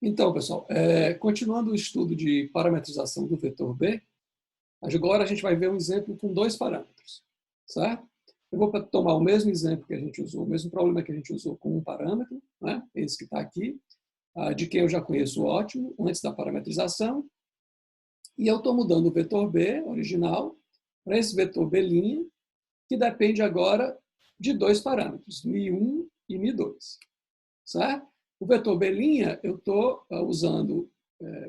Então, pessoal, continuando o estudo de parametrização do vetor B, agora a gente vai ver um exemplo com dois parâmetros, certo? Eu vou tomar o mesmo exemplo que a gente usou, o mesmo problema que a gente usou com um parâmetro, né? Esse que está aqui, de quem eu já conheço ótimo, antes da parametrização, e eu estou mudando o vetor B original para esse vetor B', que depende agora de dois parâmetros, μ1 e μ2, certo? O vetor B', eu estou usando,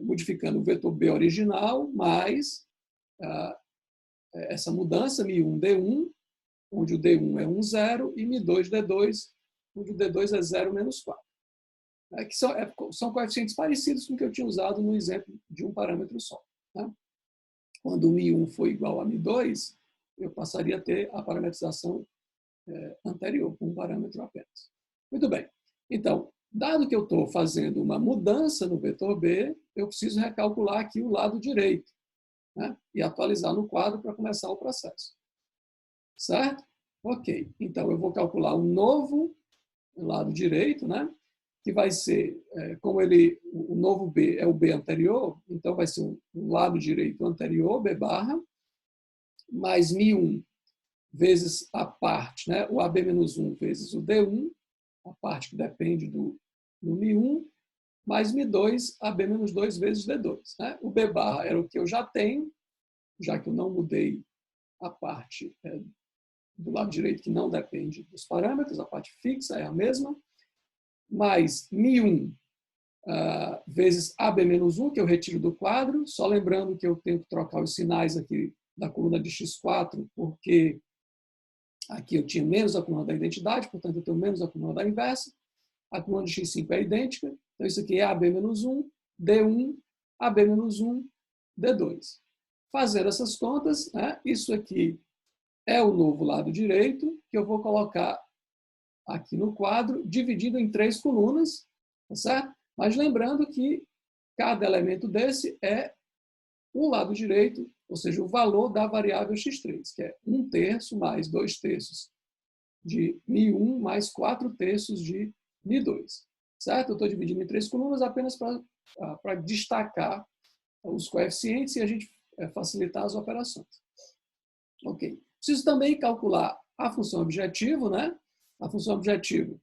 modificando o vetor B original, mais essa mudança, μ1D1, onde o D1 é 1, 0, e μ2D2, onde o D2 é 0 menos 4. Que são coeficientes parecidos com o que eu tinha usado no exemplo de um parâmetro só. Tá? Quando o μ1 for igual a μ2, eu passaria a ter a parametrização anterior, com um parâmetro apenas. Muito bem. Então, dado que eu estou fazendo uma mudança no vetor B, eu preciso recalcular aqui o lado direito, né? E atualizar no quadro para começar o processo. Certo? Ok. Então, eu vou calcular um novo lado direito, né? Que vai ser, como o novo B é o B anterior, então vai ser um lado direito anterior, B barra, mais μ1 vezes a parte, né? O AB-1 vezes o D1, a parte que depende do μ1, mais μ2, AB-2 vezes D2. Né? O B barra era o que eu já tenho, já que eu não mudei a parte do lado direito que não depende dos parâmetros, a parte fixa é a mesma, mais μ1 vezes AB-1, que eu retiro do quadro, só lembrando que eu tenho que trocar os sinais aqui da coluna de x4, porque aqui eu tinha menos a coluna da identidade, portanto eu tenho menos a coluna da inversa, a coluna de x5 é idêntica, então isso aqui é AB-1, D1, AB-1, D2. Fazendo essas contas, né, isso aqui é o novo lado direito, que eu vou colocar aqui no quadro, dividido em 3 colunas, tá certo? Mas lembrando que cada elemento desse é o lado direito, ou seja, o valor da variável x3, que é 1/3 mais 2/3 de μ1 mais 4/3 de μ2. Certo? Eu estou dividindo em 3 colunas apenas para destacar os coeficientes e a gente facilitar as operações. Ok. Preciso também calcular a função objetivo, né? A função objetivo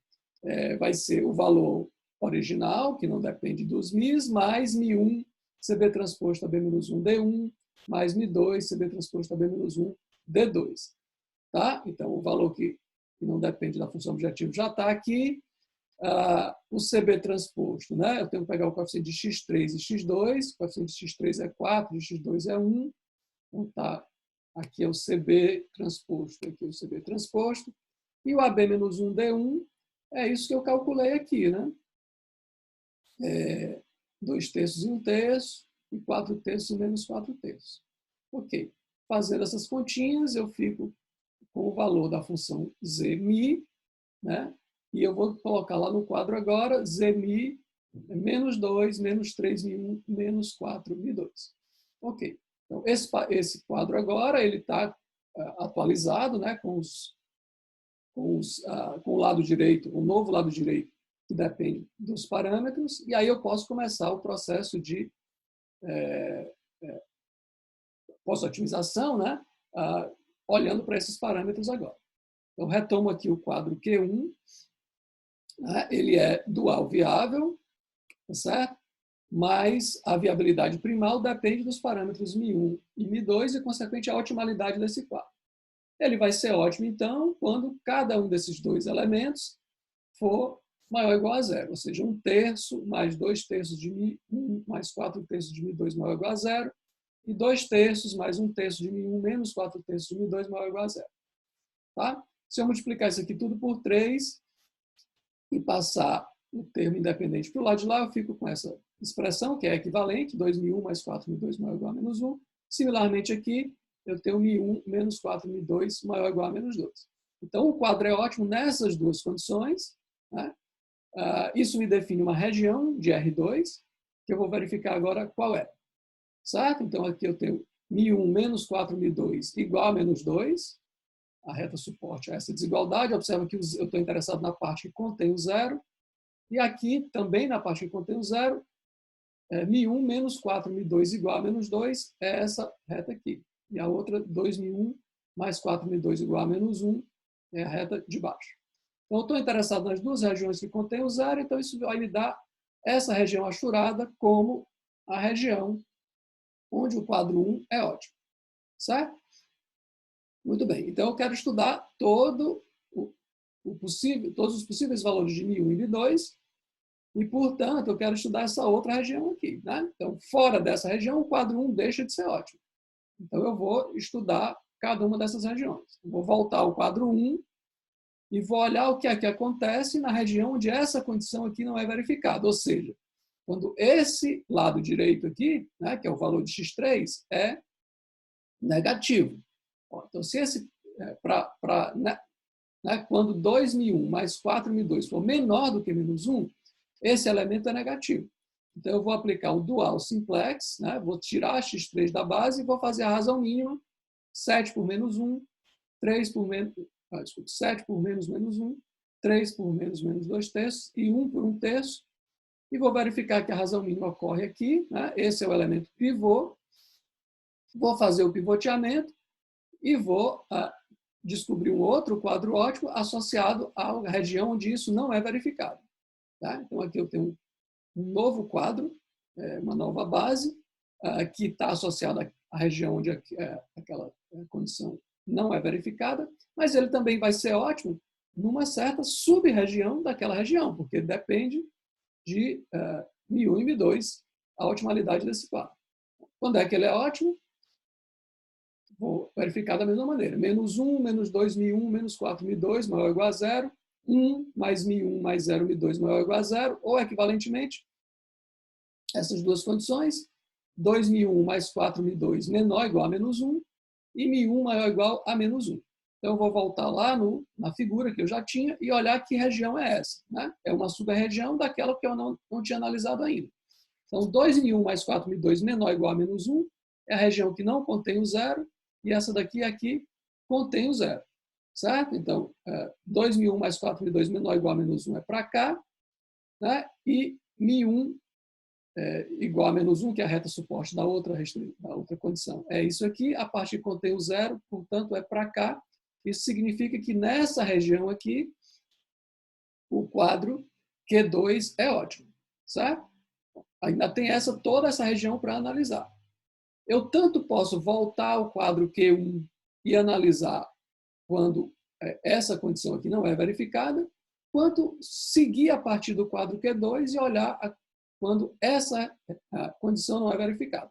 vai ser o valor original, que não depende dos μ's, mais μ1 CB transposto a B-1 D1, mais μ2 CB transposto a B-1 D2. Tá? Então, o valor que não depende da função objetivo já está aqui. O CB transposto, né? Eu tenho que pegar o coeficiente de x3 e x2, o coeficiente de x3 é 4, de x2 é 1. Então, tá. Aqui é o CB transposto, aqui é o CB transposto. E o AB-1 D1 é isso que eu calculei aqui, né? 2/3 e 1/3, e 4/3 e menos 4/3. Ok. Fazendo essas continhas, eu fico com o valor da função zmi, né? E eu vou colocar lá no quadro agora, zmi é menos 2, menos 3μ1, menos 4μ2. Ok. Então, esse quadro agora ele está atualizado, né, com o lado direito, o novo lado direito, que depende dos parâmetros, e aí eu posso começar o processo de pós-otimização, né, olhando para esses parâmetros agora. Então, retomo aqui o quadro Q1, né, ele é dual viável, tá certo? Mas a viabilidade primal depende dos parâmetros μ1 e μ2 e, consequentemente, a otimalidade desse quadro. Ele vai ser ótimo, então, quando cada um desses dois elementos for maior ou igual a zero, ou seja, 1/3 mais 2/3 de μ1 mais 4/3 de μ2 maior ou igual a zero, e 2/3 mais 1/3 de μ1 menos 4/3 de μ2 maior ou igual a zero. Tá? Se eu multiplicar isso aqui tudo por 3 e passar o termo independente para o lado de lá, eu fico com essa expressão, que é equivalente, 2μ1 mais 4μ2 maior ou igual a menos 1. Similarmente aqui, eu tenho μ1 menos 4μ2 maior ou igual a menos 2. Então, o quadro é ótimo nessas duas condições. Né? Isso me define uma região de R2, que eu vou verificar agora qual é. Certo? Então, aqui eu tenho μ1 menos 4μ2 igual a menos 2. A reta suporte a essa desigualdade. Observa que eu estou interessado na parte que contém o zero. E aqui, também na parte que contém o zero, Mi1 menos 4, Mi2 igual a menos 2 é essa reta aqui. E a outra, 2 Mi1 mais 4 Mi2 igual a menos 1 é a reta de baixo. Então, eu estou interessado nas duas regiões que contêm o zero, então isso vai me dar essa região achurada como a região onde o quadro 1 é ótimo. Certo? Muito bem. Então, eu quero estudar todos os possíveis valores de Mi1 e Mi2 e, portanto, eu quero estudar essa outra região aqui. Né? Então, fora dessa região, o quadro 1 deixa de ser ótimo. Então, eu vou estudar cada uma dessas regiões. Eu vou voltar ao quadro 1 e vou olhar o que é que acontece na região onde essa condição aqui não é verificada. Ou seja, quando esse lado direito aqui, né, que é o valor de x3, é negativo. Então, se esse, quando 2Mi1 mais 4Mi2 for menor do que menos 1, esse elemento é negativo. Então, eu vou aplicar o dual simplex, né, vou tirar x3 da base e vou fazer a razão mínima, 7 por menos 1, 3 por menos, 7 por menos menos 1, 3 por menos menos 2 terços e 1 por 1 terço. E vou verificar que a razão mínima ocorre aqui. Né? Esse é o elemento pivô. Vou fazer o pivoteamento e vou descobrir um outro quadro ótimo associado à região onde isso não é verificado. Tá? Então, aqui eu tenho um novo quadro, uma nova base, que está associada à região onde aquela condição não é verificada, mas ele também vai ser ótimo numa certa sub-região daquela região, porque depende de Mi1 e Mi2, a otimalidade desse quadro. Quando é que ele é ótimo? Vou verificar da mesma maneira. Menos 1, menos 2, Mi1, menos 4, Mi2, maior ou igual a 0. 1 mais Mi1 mais 0, Mi2, maior ou igual a 0. Ou, equivalentemente, essas duas condições, 2Mi1 mais 4Mi2 menor ou igual a menos 1 e Mi1 maior ou igual a menos 1. Então, eu vou voltar lá na figura que eu já tinha e olhar que região é essa. Né? É uma sub-região daquela que eu não tinha analisado ainda. Então, 2Mi1 mais 4Mi2 menor ou igual a menos 1 é a região que não contém o zero e essa daqui aqui contém o zero. Certo? Então, 2Mi1 mais 4Mi2 menor ou igual a menos 1 é para cá, né? E Mi1 igual a menos 1, que é a reta suporte da outra condição. É isso aqui, a parte que contém o zero, portanto, é para cá. Isso significa que nessa região aqui, o quadro Q2 é ótimo. Certo? Ainda tem toda essa região para analisar. Eu tanto posso voltar ao quadro Q1 e analisar quando essa condição aqui não é verificada, quanto seguir a partir do quadro Q2 e olhar quando essa condição não é verificada.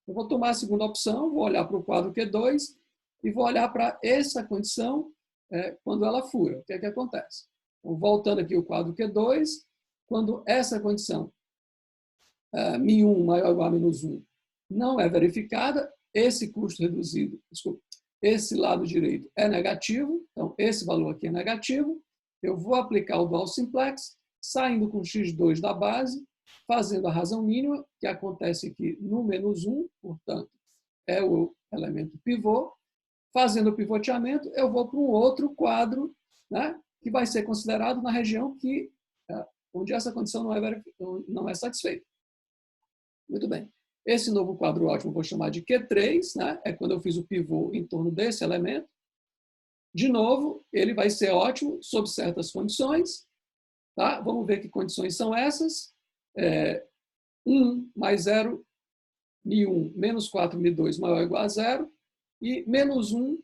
Eu vou tomar a segunda opção, vou olhar para o quadro Q2 e vou olhar para essa condição quando ela fura. O que é que acontece? Então, voltando aqui o quadro Q2, quando essa condição Mi1 maior ou igual a menos 1 não é verificada, esse custo reduzido, desculpa, esse lado direito é negativo, então esse valor aqui é negativo, eu vou aplicar o dual simplex, saindo com x2 da base, fazendo a razão mínima, que acontece aqui no menos 1, portanto, é o elemento pivô. Fazendo o pivoteamento, eu vou para um outro quadro, né, que vai ser considerado na região onde essa condição não é satisfeita. Muito bem. Esse novo quadro ótimo eu vou chamar de Q3, né? É quando eu fiz o pivô em torno desse elemento. De novo, ele vai ser ótimo sob certas condições. Tá? Vamos ver que condições são essas. 1 mais 0, Mi1 menos 4, Mi2 maior ou igual a 0. E menos 1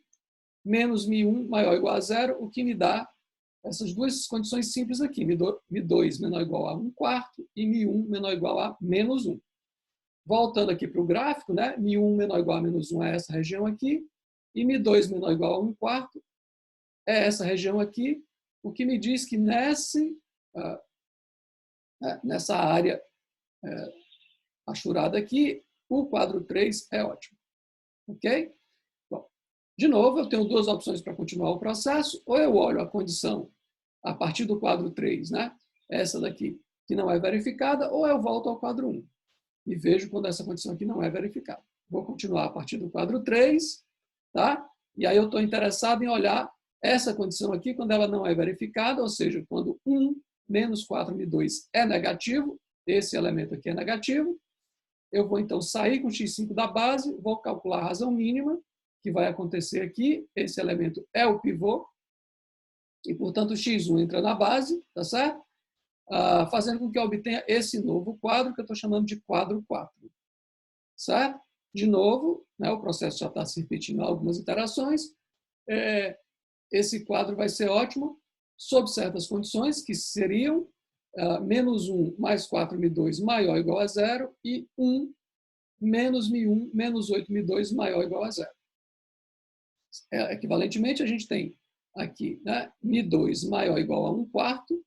menos Mi1 maior ou igual a 0, o que me dá essas duas condições simples aqui. Mi2 menor ou igual a 1 quarto e Mi1 menor ou igual a menos 1. Voltando aqui para o gráfico, né? Mi1 menor ou igual a menos 1 é essa região aqui, e Mi2 menor ou igual a 1 quarto é essa região aqui, o que me diz que nessa área achurada aqui, o quadro 3 é ótimo. Ok? Bom, de novo, eu tenho duas opções para continuar o processo, ou eu olho a condição a partir do quadro 3, né? Essa daqui, que não é verificada, ou eu volto ao quadro 1. E vejo quando essa condição aqui não é verificada. Vou continuar a partir do quadro 3, tá? E aí eu estou interessado em olhar essa condição aqui quando ela não é verificada, ou seja, quando 1 menos 4Mi2 é negativo, esse elemento aqui é negativo, Eu vou, então, sair com x5 da base, vou calcular a razão mínima, que vai acontecer aqui. Esse elemento é o pivô. E, portanto, o x1 entra na base, tá certo? Fazendo com que eu obtenha esse novo quadro, que eu estou chamando de quadro 4. Certo? De novo, né, o processo já está se repetindo em algumas iterações. Esse quadro vai ser ótimo, sob certas condições, que seriam menos 1 mais 4m2 maior ou igual a 0 e 1 menos mi1 menos 8mi2 maior ou igual a 0. Equivalentemente, a gente tem aqui, né, mi2 maior ou igual a 1/4,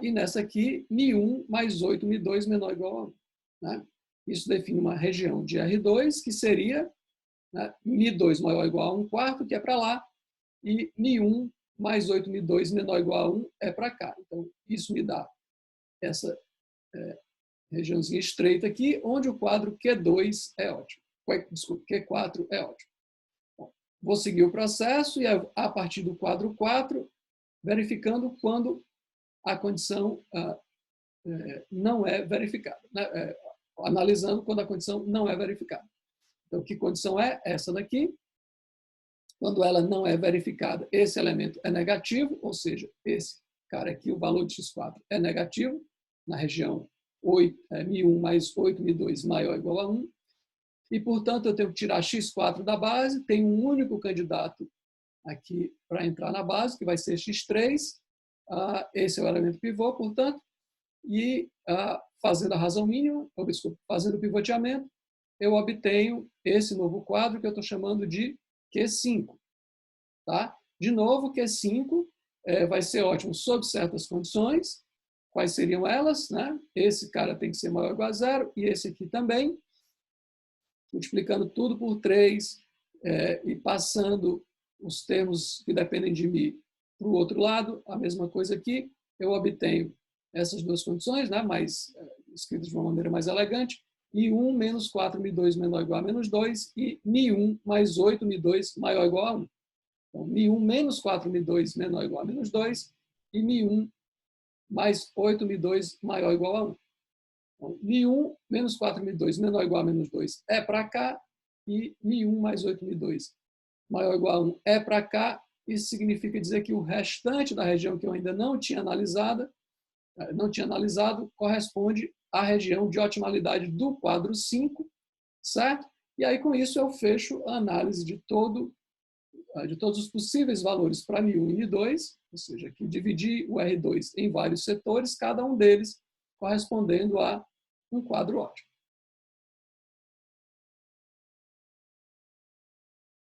e nessa aqui, mi1 mais 8 mi2 menor ou igual a 1. Né? Isso define uma região de R2, que seria, né, mi2 maior ou igual a 1/4, que é para lá, e mi1 mais 8 mi2 menor ou igual a 1 é para cá. Então, isso me dá essa regiãozinha estreita aqui, onde o quadro Q2 é ótimo. Desculpa, Q4 é ótimo. Bom, vou seguir o processo e, a partir do quadro 4, verificando quando a condição não é verificada. Né? Analisando quando a condição não é verificada. Então, que condição é? Essa daqui. Quando ela não é verificada, esse elemento é negativo, ou seja, esse cara aqui, o valor de x4 é negativo, na região mi1 mais 8 mi2 maior ou igual a 1. E, portanto, eu tenho que tirar x4 da base, tem um único candidato aqui para entrar na base, que vai ser x3. Esse é o elemento pivô, portanto, e fazendo a razão mínima, fazendo o pivoteamento, eu obtenho esse novo quadro que eu estou chamando de Q5. Tá? De novo, Q5 vai ser ótimo sob certas condições. Quais seriam elas? Né? Esse cara tem que ser maior ou igual a 0, e esse aqui também. Multiplicando tudo por 3 e passando os termos que dependem de mim para o outro lado, a mesma coisa aqui, eu obtenho essas duas condições, né, mas escritas de uma maneira mais elegante, mi1 menos 4mi2 menor ou igual a menos 2 e mi1 mais 8mi2 maior ou igual a 1. Então, mi1 menos 4mi2 menor ou igual a menos 2 e mi1 mais 8mi2 maior ou igual a 1. Então, mi1 menos 4mi2 menor ou igual a menos 2 é para cá e mi1 mais 8mi2 maior ou igual a 1 é para cá. Isso significa dizer que o restante da região que eu ainda não tinha analisado, corresponde à região de otimalidade do quadro 5, certo? E aí, com isso, eu fecho a análise de todos os possíveis valores para mi1 e mi2, ou seja, aqui dividi o R2 em vários setores, cada um deles correspondendo a um quadro ótimo.